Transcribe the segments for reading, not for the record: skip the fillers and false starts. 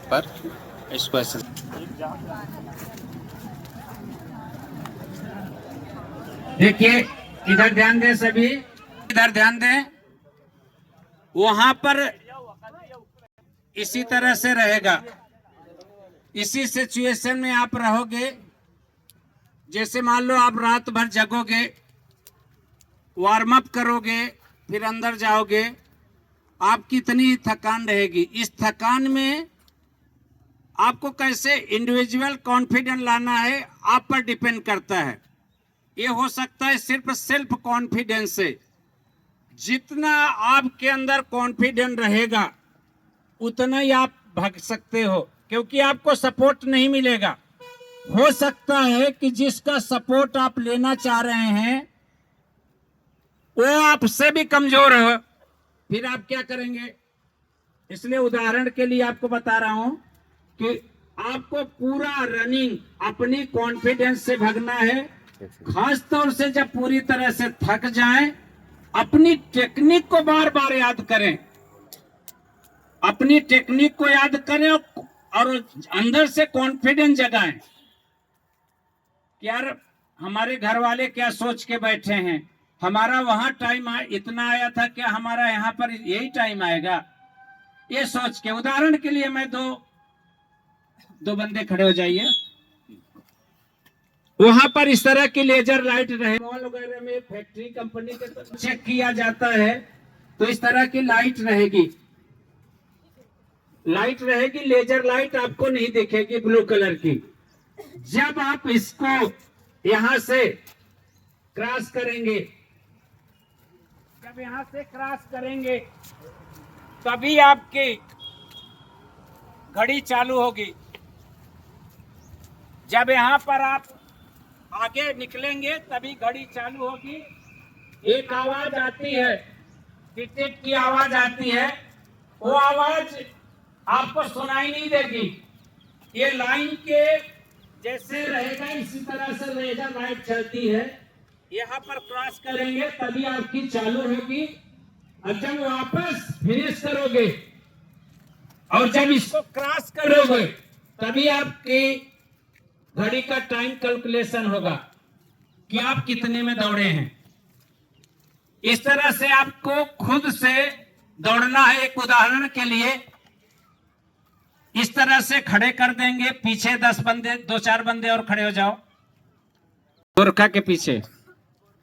पर इसको ऐसे देखिए, इधर ध्यान दें, सभी इधर ध्यान दें। वहां पर इसी तरह से रहेगा, इसी सिचुएशन में आप रहोगे। जैसे मान लो आप रात भर जगोगे, वार्म अप करोगे, फिर अंदर जाओगे, आपकी इतनी थकान रहेगी। इस थकान में आपको कैसे इंडिविजुअल कॉन्फिडेंस लाना है, आप पर डिपेंड करता है। ये हो सकता है सिर्फ सेल्फ कॉन्फिडेंस से। जितना आपके अंदर कॉन्फिडेंस रहेगा उतना ही आप भाग सकते हो, क्योंकि आपको सपोर्ट नहीं मिलेगा। हो सकता है कि जिसका सपोर्ट आप लेना चाह रहे हैं वो आपसे भी कमजोर हो, फिर आप क्या करेंगे? इसलिए उदाहरण के लिए आपको बता रहा हूं कि आपको पूरा रनिंग अपनी कॉन्फिडेंस से भागना है। खास तौर से जब पूरी तरह से थक जाएं, अपनी टेक्निक को बार बार याद करें, अपनी टेक्निक को याद करें और अंदर से कॉन्फिडेंस जगाएं। यार हमारे घर वाले क्या सोच के बैठे हैं, हमारा वहां टाइम इतना आया था, क्या हमारा यहाँ पर यही टाइम आएगा? ये सोच के, उदाहरण के लिए मैं दो बंदे खड़े हो जाइए। वहां पर इस तरह की लेजर लाइट रहे, मॉल वगैरह में फैक्ट्री कंपनी के चेक किया जाता है तो इस तरह की लाइट रहेगी, लेजर लाइट आपको नहीं दिखेगी ब्लू कलर की। जब आप इसको यहां से क्रॉस करेंगे, तभी आपकी घड़ी चालू होगी। जब यहां पर आप आगे निकलेंगे तभी घड़ी चालू होगी। एक आवाज आती है, टिट की आवाज आती है, वो आवाज आपको सुनाई नहीं देगी। ये लाइन के जैसे रहेगा, इसी तरह से लेजर लाइट चलती है। यहाँ पर क्रॉस करेंगे तभी आपकी चालू होगी, और जब वापस फिनिश करोगे और जब इसको क्रॉस करोगे तभी आपकी घड़ी का टाइम कैलकुलेशन होगा कि आप कितने में दौड़े हैं। इस तरह से आपको खुद से दौड़ना है। एक उदाहरण के लिए इस तरह से खड़े कर देंगे, पीछे 10 बंदे, 2-4 बंदे और खड़े हो जाओ, गोरखा के पीछे,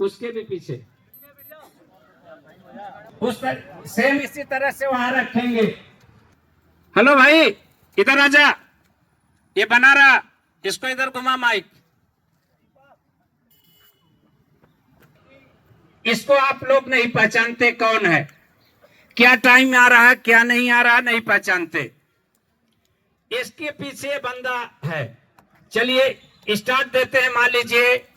उसके भी पीछे, सेम इसी तरह से वहां रखेंगे। हेलो भाई, इधर आजा, ये बना रहा, इसको इधर घुमा माइक। इसको आप लोग नहीं पहचानते कौन है, क्या टाइम आ रहा है क्या नहीं आ रहा नहीं पहचानते। इसके पीछे बंदा है। चलिए स्टार्ट देते हैं। मान लीजिए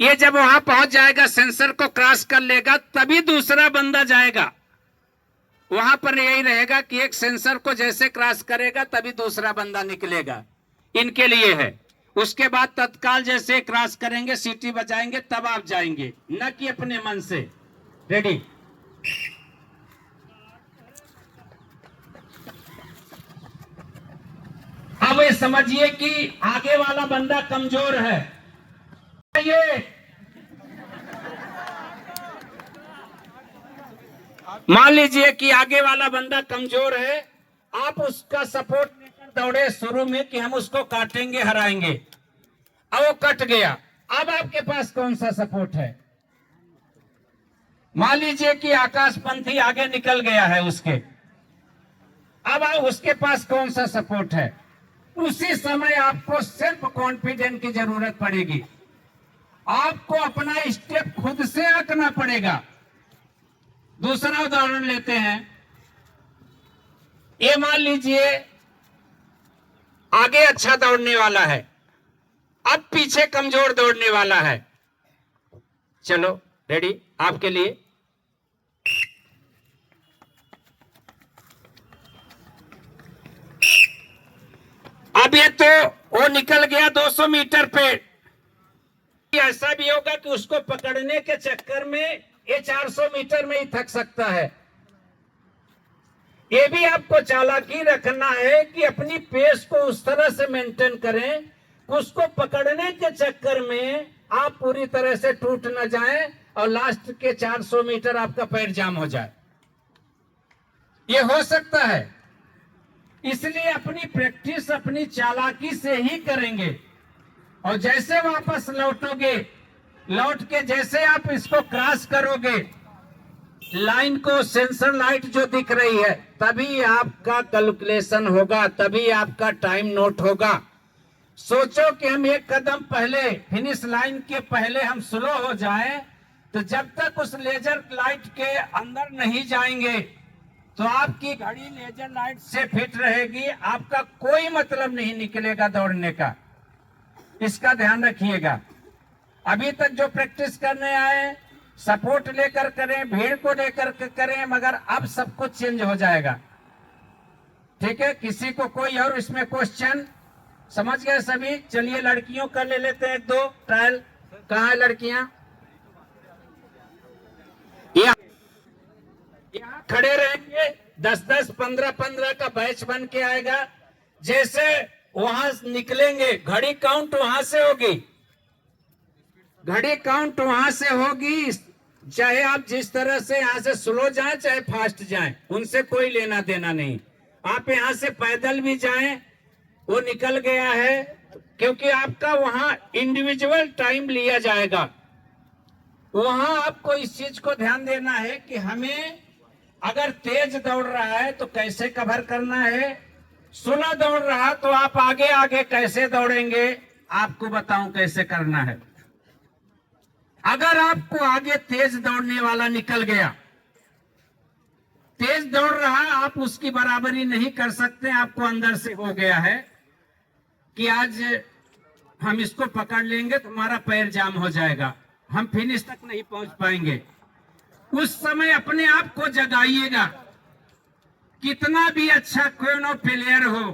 ये जब वहां पहुंच जाएगा, सेंसर को क्रॉस कर लेगा, तभी दूसरा बंदा जाएगा। वहां पर यही रहेगा कि एक सेंसर को जैसे क्रॉस करेगा तभी दूसरा बंदा निकलेगा, इनके लिए है। उसके बाद तत्काल जैसे क्रॉस करेंगे, सीटी बजाएंगे, तब आप जाएंगे, न कि अपने मन से। रेडी? अब ये समझिए कि आगे वाला बंदा कमजोर है। ये मान लीजिए कि आगे वाला बंदा कमजोर है, आप उसका सपोर्ट लेकर दौड़े शुरू में कि हम उसको काटेंगे, हराएंगे, अब वो कट गया। अब आपके पास कौन सा सपोर्ट है? मान लीजिए कि आकाशपंथी आगे निकल गया है उसके, अब उसके पास कौन सा सपोर्ट है? उसी समय आपको सेल्फ कॉन्फिडेंस की जरूरत पड़ेगी। आपको अपना स्टेप खुद से आंकना पड़ेगा। दूसरा उदाहरण लेते हैं। ये मान लीजिए आगे अच्छा दौड़ने वाला है, अब पीछे कमजोर दौड़ने वाला है। चलो रेडी आपके लिए। अब ये तो वो निकल गया 200 मीटर पे। ऐसा भी होगा कि उसको पकड़ने के चक्कर में ये 400 मीटर में ही थक सकता है। ये भी आपको चालाकी रखना है कि अपनी पेस को उस तरह से मेंटेन करें, उसको पकड़ने के चक्कर में आप पूरी तरह से टूट न जाएं और लास्ट के 400 मीटर आपका पैर जाम हो जाए। ये हो सकता है, इसलिए अपनी प्रैक्टिस अपनी चालाकी से ही करेंगे। और जैसे वापस लौटोगे, लौट के जैसे आप इसको क्रॉस करोगे लाइन को, सेंसर लाइट जो दिख रही है, तभी आपका कैलकुलेशन होगा, तभी आपका टाइम नोट होगा। सोचो कि हम एक कदम पहले, फिनिश लाइन के पहले हम स्लो हो जाएं, तो जब तक उस लेजर लाइट के अंदर नहीं जाएंगे तो आपकी घड़ी लेजर लाइट से फिट रहेगी, आपका कोई मतलब नहीं निकलेगा दौड़ने का। इसका ध्यान रखिएगा। अभी तक जो प्रैक्टिस करने आए सपोर्ट लेकर करें, भीड़ को लेकर करें, मगर अब सब कुछ चेंज हो जाएगा। ठीक है, किसी को कोई और इसमें क्वेश्चन? समझ गए सभी? चलिए लड़कियों का ले लेते हैं एक दो ट्रायल। कहाँ है लड़कियां? यहाँ खड़े रहेंगे, 10-10, 15-15 का बैच बन के आएगा। जैसे वहां निकलेंगे घड़ी काउंट वहां से होगी, घड़ी काउंट वहां से होगी। चाहे आप जिस तरह से यहाँ से स्लो जाएं चाहे फास्ट जाएं, उनसे कोई लेना देना नहीं। आप यहाँ से पैदल भी जाएं, वो निकल गया है, क्योंकि आपका वहां इंडिविजुअल टाइम लिया जाएगा। वहां आपको इस चीज को ध्यान देना है कि हमें अगर तेज दौड़ रहा है तो कैसे कवर करना है, स्लो दौड़ रहा तो आप आगे आगे कैसे दौड़ेंगे, आपको बताऊं कैसे करना है। अगर आपको आगे तेज दौड़ने वाला निकल गया, तेज दौड़ रहा, आप उसकी बराबरी नहीं कर सकते, आपको अंदर से हो गया है कि आज हम इसको पकड़ लेंगे तो हमारा पैर जाम हो जाएगा, हम फिनिश तक नहीं पहुंच पाएंगे। उस समय अपने आप को जगाइएगा। कितना भी अच्छा क्यों न प्लेयर हो,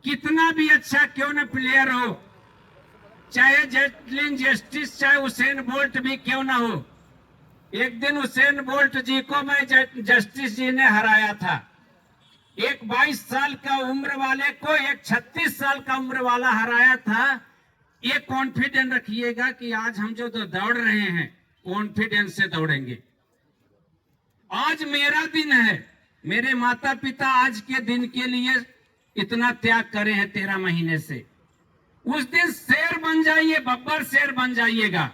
कितना भी अच्छा क्यों न प्लेयर हो, चाहे जेटलिन जस्टिस, चाहे उसेन बोल्ट भी क्यों ना हो। एक दिन उसेन बोल्ट जी को मैं जस्टिस जी ने हराया था। एक 22 साल का उम्र वाले को एक 36 साल का उम्र वाला हराया था। ये कॉन्फिडेंस रखिएगा कि आज हम जो दौड़ रहे हैं कॉन्फिडेंस से दौड़ेंगे। आज मेरा दिन है, मेरे माता पिता आज के दिन के लिए इतना त्याग करे हैं 13 महीने से। उस दिन शेर बन जाइए, बब्बर शेर बन जाइएगा।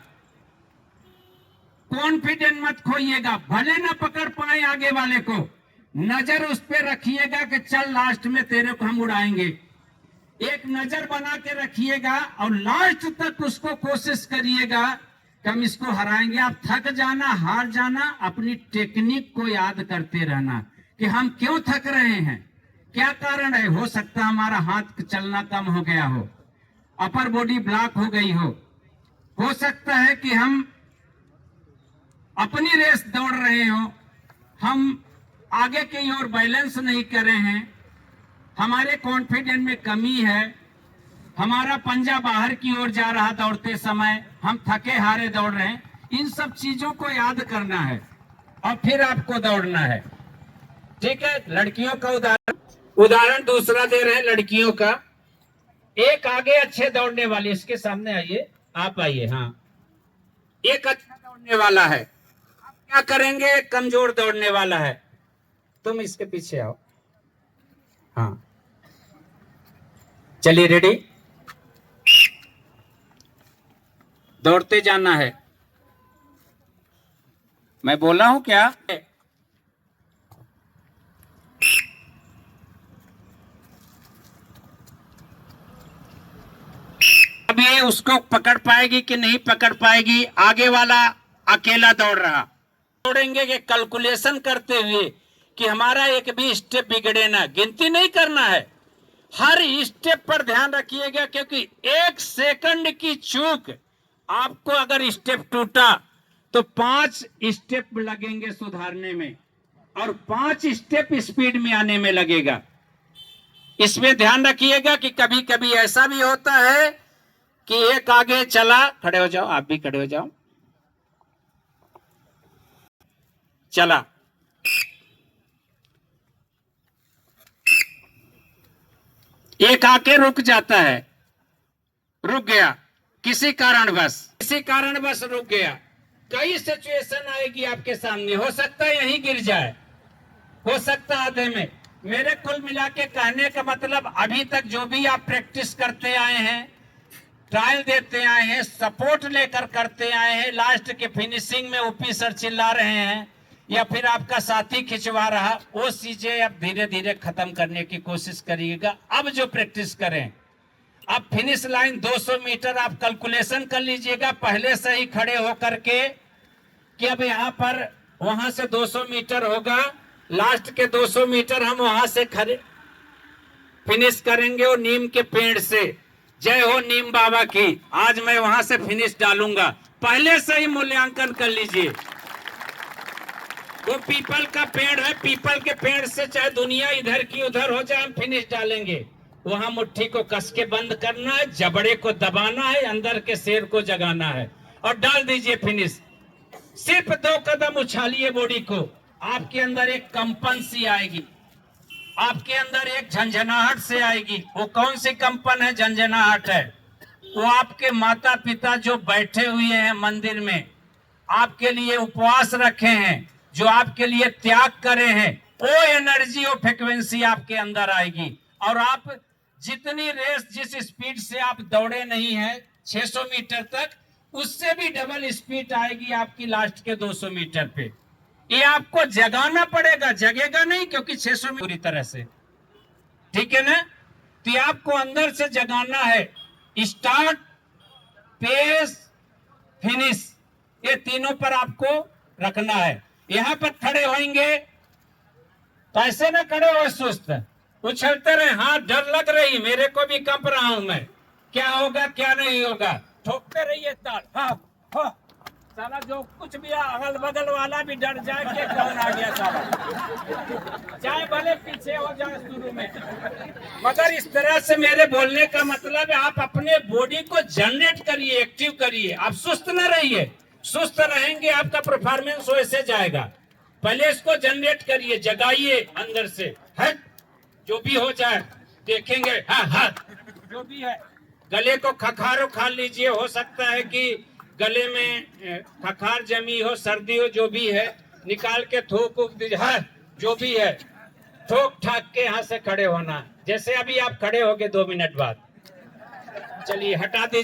कॉन्फिडेंस मत खोइएगा, भले ना पकड़ पाए आगे वाले को, नजर उस पे रखिएगा कि चल लास्ट में तेरे को हम उड़ाएंगे। एक नजर बना के रखिएगा और लास्ट तक उसको कोशिश करिएगा कि हम इसको हराएंगे। आप थक जाना, हार जाना, अपनी टेक्निक को याद करते रहना कि हम क्यों थक रहे हैं, क्या कारण है। हो सकता है हमारा हाथ चलना कम हो गया हो, अपर बॉडी ब्लॉक हो गई हो सकता है कि हम अपनी रेस दौड़ रहे हो, हम आगे की ओर बैलेंस नहीं कर रहे हैं, हमारे कॉन्फिडेंस में कमी है, हमारा पंजा बाहर की ओर जा रहा दौड़ते समय, हम थके हारे दौड़ रहे हैं। इन सब चीजों को याद करना है और फिर आपको दौड़ना है। ठीक है, लड़कियों का उदाहरण दूसरा दे रहे हैं लड़कियों का। एक आगे अच्छे दौड़ने वाली, इसके सामने आइए, आप आइए। हाँ, एक अच्छा दौड़ने वाला है, आप क्या करेंगे, कमजोर दौड़ने वाला है, तुम इसके पीछे आओ। हाँ, चलिए रेडी, दौड़ते जाना है। मैं बोला हूं क्या? अब ये उसको पकड़ पाएगी कि नहीं पकड़ पाएगी, आगे वाला अकेला दौड़ रहा। दौड़ेंगे कि कैलकुलेशन करते हुए कि हमारा एक भी स्टेप बिगड़े ना, गिनती नहीं करना है, हर स्टेप पर ध्यान रखिएगा, क्योंकि 1 सेकंड की चूक, आपको अगर स्टेप टूटा तो 5 स्टेप लगेंगे सुधारने में और 5 स्टेप स्पीड में आने में लगेगा। इसमें ध्यान रखिएगा कि कभी कभी ऐसा भी होता है कि एक आगे चला, खड़े हो जाओ, आप भी खड़े हो जाओ, चला, आके रुक जाता है, रुक गया किसी कारणवश रुक गया। कई सिचुएशन आएगी आपके सामने, हो सकता है यहीं गिर जाए, हो सकता है आधे में। मेरे कुल मिला के कहने का मतलब, अभी तक जो भी आप प्रैक्टिस करते आए हैं, ट्रायल देते आए हैं, सपोर्ट लेकर करते आए हैं, लास्ट के फिनिशिंग में ओपी सर चिल्ला रहे हैं या फिर आपका साथी खिंचवा रहा, वो चीजें अब धीरे धीरे खत्म करने की कोशिश करिएगा। अब जो प्रैक्टिस करें, अब फिनिश लाइन 200 मीटर आप कैलकुलेशन कर लीजिएगा पहले से ही खड़े होकर के कि अब यहाँ पर वहां से 200 मीटर होगा, लास्ट के 200 मीटर हम वहां से खड़े फिनिश करेंगे और नीम के पेड़ से। जय हो नीम बाबा की, आज मैं वहां से फिनिश डालूंगा, पहले से ही मूल्यांकन कर लीजिए। वो पीपल का पेड़ है, पीपल के पेड़ से चाहे दुनिया इधर की उधर हो जाए, हम फिनिश डालेंगे। वहां मुट्ठी को कस के बंद करना है, जबड़े को दबाना है, अंदर के शेर को जगाना है और डाल दीजिए फिनिश। सिर्फ 2 कदम उछालिए बॉडी को, आपके अंदर एक कंपन सी आएगी, आपके अंदर एक झंझनाहट से आएगी। वो कौन सी कंपन है, झंझनाहट है? वो आपके माता पिता जो बैठे हुए हैं मंदिर में, आपके लिए उपवास रखे हैं, जो आपके लिए त्याग करे हैं, वो एनर्जी और फ्रिक्वेंसी आपके अंदर आएगी। और आप जितनी रेस, जिस स्पीड से आप दौड़े नहीं है 600 मीटर तक, उससे भी डबल स्पीड आएगी आपकी लास्ट के 200 मीटर पे। ये आपको जगाना पड़ेगा, जगेगा नहीं, क्योंकि 600 पूरी तरह से, ठीक है ना? तो आपको अंदर से जगाना है। स्टार्ट, पेस, फिनिश, ये तीनों पर आपको रखना है। यहां पर खड़े होंगे तो ऐसे ना खड़े हो सुस्त, उछलते रहे, हाँ डर लग रही, मेरे को भी कंप रहा हूं मैं, क्या होगा क्या नहीं होगा, ठोकते रहिए ताल। हाँ हाँ, साला जो कुछ भी अगल बगल वाला भी डर जाए कि कौन आ गया साला, चाहे भले पीछे हो जाए शुरू में। मगर इस तरह से मेरे बोलने का मतलब है, आप अपने बॉडी को जनरेट करिए, एक्टिव करिए, आप सुस्त न रहिए। सुस्त रहेंगे आपका परफॉर्मेंस वैसे जाएगा। पहले इसको जनरेट करिए, जगाइए अंदर से, है जो भी हो जाए देखेंगे। हाँ हाँ, जो भी है, गले को खखार उखाड़ लीजिए, हो सकता है कि गले में खखार जमी हो, सर्दी हो, जो भी है निकाल के थूक उक दीजिए। हाँ, जो भी है ठोक ठाक के यहाँ से खड़े होना, जैसे अभी आप खड़े होगे 2 मिनट बाद। चलिए हटा दीजिए।